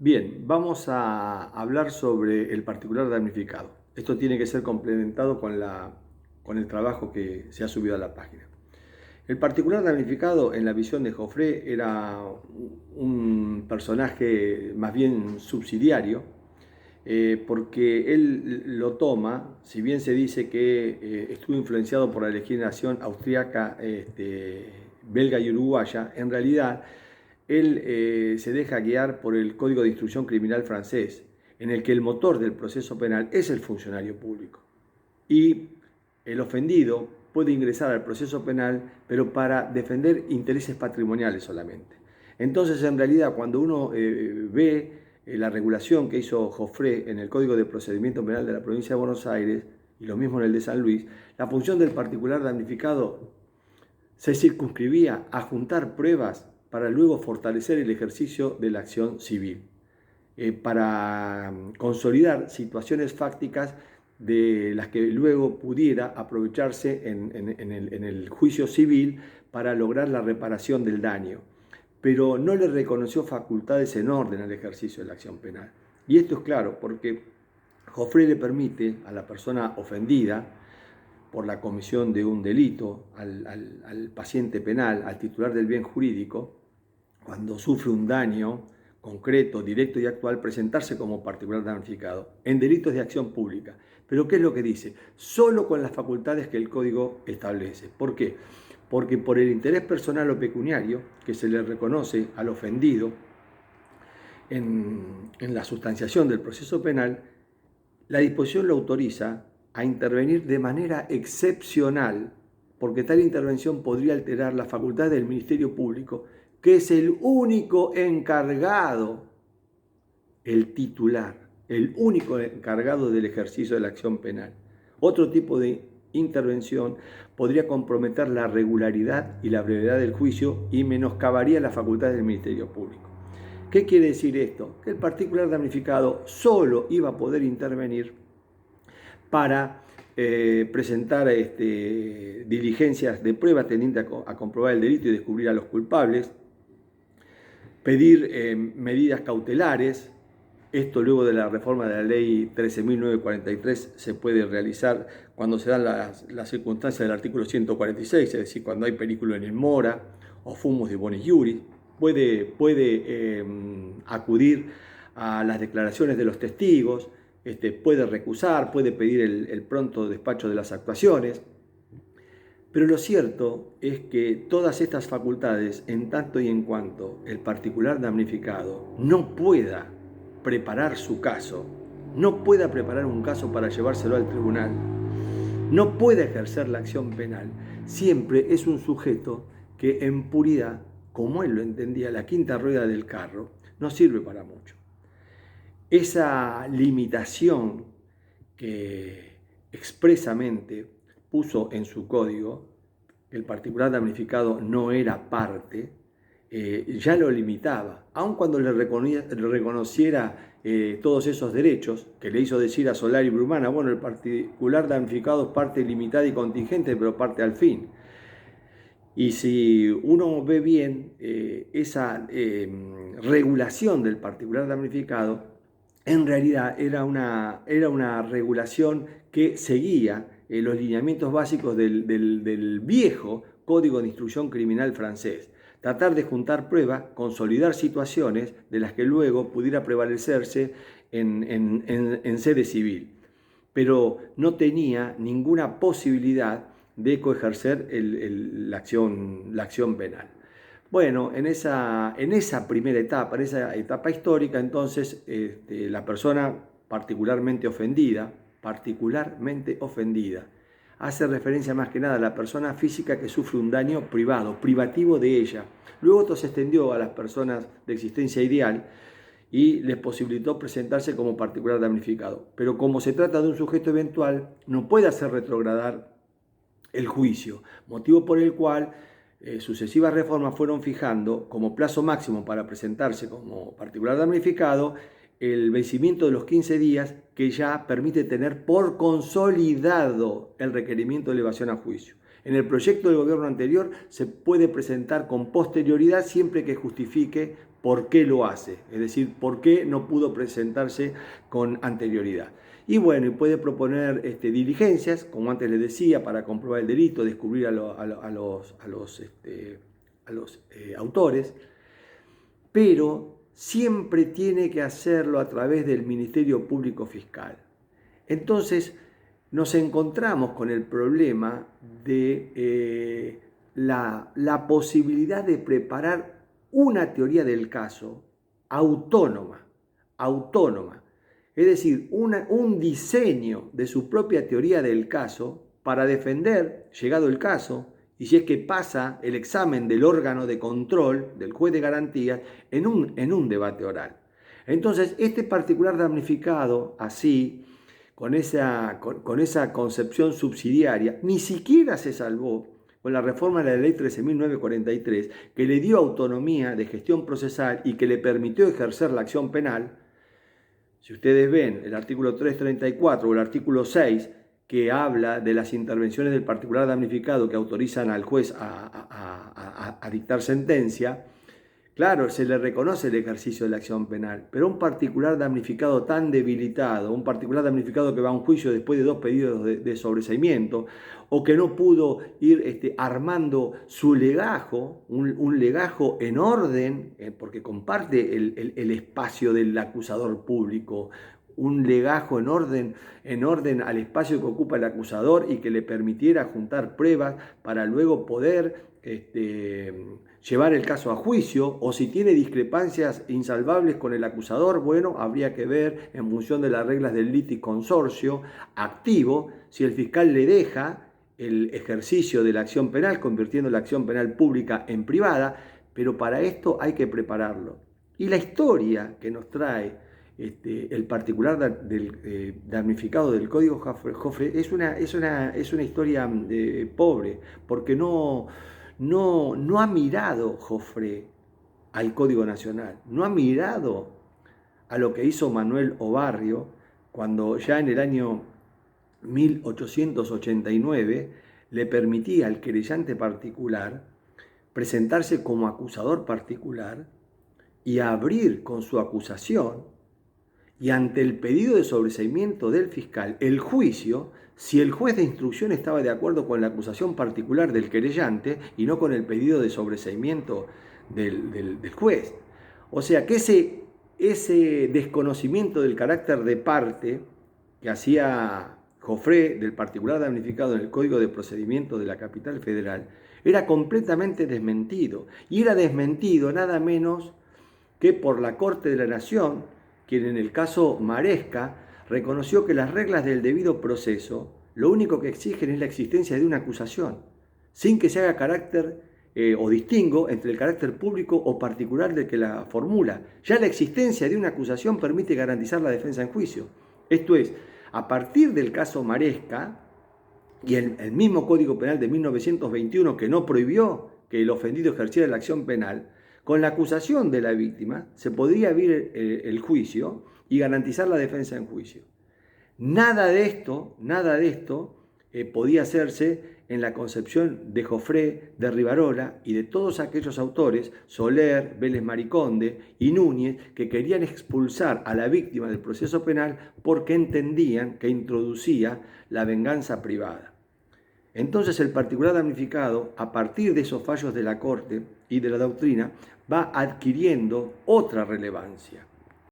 Bien, vamos a hablar sobre el particular damnificado. Esto tiene que ser complementado con el trabajo que se ha subido a la página. El particular damnificado, en la visión de Joffre, era un personaje más bien subsidiario, porque él lo toma, si bien se dice que estuvo influenciado por la legislación austríaca, belga y uruguaya, en realidad él se deja guiar por el Código de Instrucción Criminal francés, en el que el motor del proceso penal es el funcionario público. Y el ofendido puede ingresar al proceso penal, pero para defender intereses patrimoniales solamente. Entonces, en realidad, cuando uno ve la regulación que hizo Joffre en el Código de Procedimiento Penal de la provincia de Buenos Aires, y lo mismo en el de San Luis, la función del particular damnificado se circunscribía a juntar pruebas para luego fortalecer el ejercicio de la acción civil, para consolidar situaciones fácticas de las que luego pudiera aprovecharse en el juicio civil para lograr la reparación del daño, pero no le reconoció facultades en orden al ejercicio de la acción penal. Y esto es claro porque Joffre le permite a la persona ofendida por la comisión de un delito, al paciente penal, al titular del bien jurídico, cuando sufre un daño concreto, directo y actual, presentarse como particular damnificado en delitos de acción pública. Pero ¿qué es lo que dice? Solo con las facultades que el Código establece. ¿Por qué? Porque por el interés personal o pecuniario que se le reconoce al ofendido en la sustanciación del proceso penal, la disposición lo autoriza a intervenir de manera excepcional, porque tal intervención podría alterar la facultad del Ministerio Público, que es el único encargado, el titular, el único encargado del ejercicio de la acción penal. Otro tipo de intervención podría comprometer la regularidad y la brevedad del juicio y menoscabaría la facultad del Ministerio Público. ¿Qué quiere decir esto? Que el particular damnificado solo iba a poder intervenir para presentar diligencias de prueba tendientes a comprobar el delito y descubrir a los culpables, pedir medidas cautelares. Esto luego de la reforma de la ley 13.943 se puede realizar cuando se dan las circunstancias del artículo 146, es decir, cuando hay peligro en el mora o fumos de bonis iuris. Puede acudir a las declaraciones de los testigos, puede recusar, puede pedir el pronto despacho de las actuaciones. Pero lo cierto es que todas estas facultades, en tanto y en cuanto el particular damnificado no pueda preparar su caso, no pueda preparar un caso para llevárselo al tribunal, no pueda ejercer la acción penal, siempre es un sujeto que en puridad, como él lo entendía, la quinta rueda del carro, no sirve para mucho. Esa limitación que expresamente puso en su código, que el particular damnificado no era parte, ya lo limitaba, aun cuando le reconociera todos esos derechos, que le hizo decir a Solari y Brumana, bueno, el particular damnificado es parte limitada y contingente, pero parte al fin. Y si uno ve bien esa regulación del particular damnificado, en realidad era una regulación que seguía los lineamientos básicos del viejo Código de Instrucción Criminal francés. Tratar de juntar pruebas, consolidar situaciones de las que luego pudiera prevalecerse en sede civil. Pero no tenía ninguna posibilidad de coejercer la acción penal. Bueno, en esa primera etapa, en esa etapa histórica, entonces la persona particularmente ofendida, hace referencia más que nada a la persona física que sufre un daño privativo de ella. Luego esto se extendió a las personas de existencia ideal y les posibilitó presentarse como particular damnificado. Pero como se trata de un sujeto eventual, no puede hacer retrogradar el juicio, motivo por el cual sucesivas reformas fueron fijando como plazo máximo para presentarse como particular damnificado el vencimiento de los 15 días que ya permite tener por consolidado el requerimiento de elevación a juicio. En el proyecto del gobierno anterior se puede presentar con posterioridad siempre que justifique por qué lo hace, es decir, por qué no pudo presentarse con anterioridad. Y bueno, y puede proponer diligencias, como antes les decía, para comprobar el delito, descubrir a los autores, pero siempre tiene que hacerlo a través del Ministerio Público Fiscal. Entonces, nos encontramos con el problema de la posibilidad de preparar una teoría del caso autónoma, es decir, un diseño de su propia teoría del caso para defender, llegado el caso, y si es que pasa el examen del órgano de control, del juez de garantías, en un debate oral. Entonces, este particular damnificado, así, con esa concepción subsidiaria, ni siquiera se salvó con la reforma de la ley 13.943, que le dio autonomía de gestión procesal y que le permitió ejercer la acción penal. Si ustedes ven el artículo 334 o el artículo 6, que habla de las intervenciones del particular damnificado que autorizan al juez a dictar sentencia, claro, se le reconoce el ejercicio de la acción penal, pero un particular damnificado tan debilitado, un particular damnificado que va a un juicio después de 2 pedidos de sobreseimiento, o que no pudo ir armando su legajo, un legajo en orden, porque comparte el espacio del acusador público, un legajo en orden al espacio que ocupa el acusador y que le permitiera juntar pruebas para luego poder llevar el caso a juicio, o si tiene discrepancias insalvables con el acusador, bueno, habría que ver en función de las reglas del litisconsorcio activo, si el fiscal le deja el ejercicio de la acción penal, convirtiendo la acción penal pública en privada, pero para esto hay que prepararlo. Y la historia que nos trae el particular damnificado del Código Joffre es una historia pobre, porque no ha mirado Joffre al Código Nacional, no ha mirado a lo que hizo Manuel Obarrio cuando ya en el año 1889 le permitía al querellante particular presentarse como acusador particular y abrir con su acusación, y ante el pedido de sobreseimiento del fiscal, el juicio, si el juez de instrucción estaba de acuerdo con la acusación particular del querellante y no con el pedido de sobreseimiento del juez. O sea que ese desconocimiento del carácter de parte que hacía Joffre del particular damnificado en el Código de Procedimiento de la Capital Federal era completamente desmentido. Y era desmentido nada menos que por la Corte de la Nación, quien en el caso Maresca reconoció que las reglas del debido proceso lo único que exigen es la existencia de una acusación, sin que se haga carácter o distingo entre el carácter público o particular del que la formula. Ya la existencia de una acusación permite garantizar la defensa en juicio. Esto es, a partir del caso Maresca y el mismo Código Penal de 1921 que no prohibió que el ofendido ejerciera la acción penal, con la acusación de la víctima se podría abrir el juicio y garantizar la defensa en juicio. Nada de esto podía hacerse en la concepción de Joffre, de Rivarola y de todos aquellos autores, Soler, Vélez Mariconde y Núñez, que querían expulsar a la víctima del proceso penal porque entendían que introducía la venganza privada. Entonces el particular damnificado, a partir de esos fallos de la Corte y de la doctrina, va adquiriendo otra relevancia.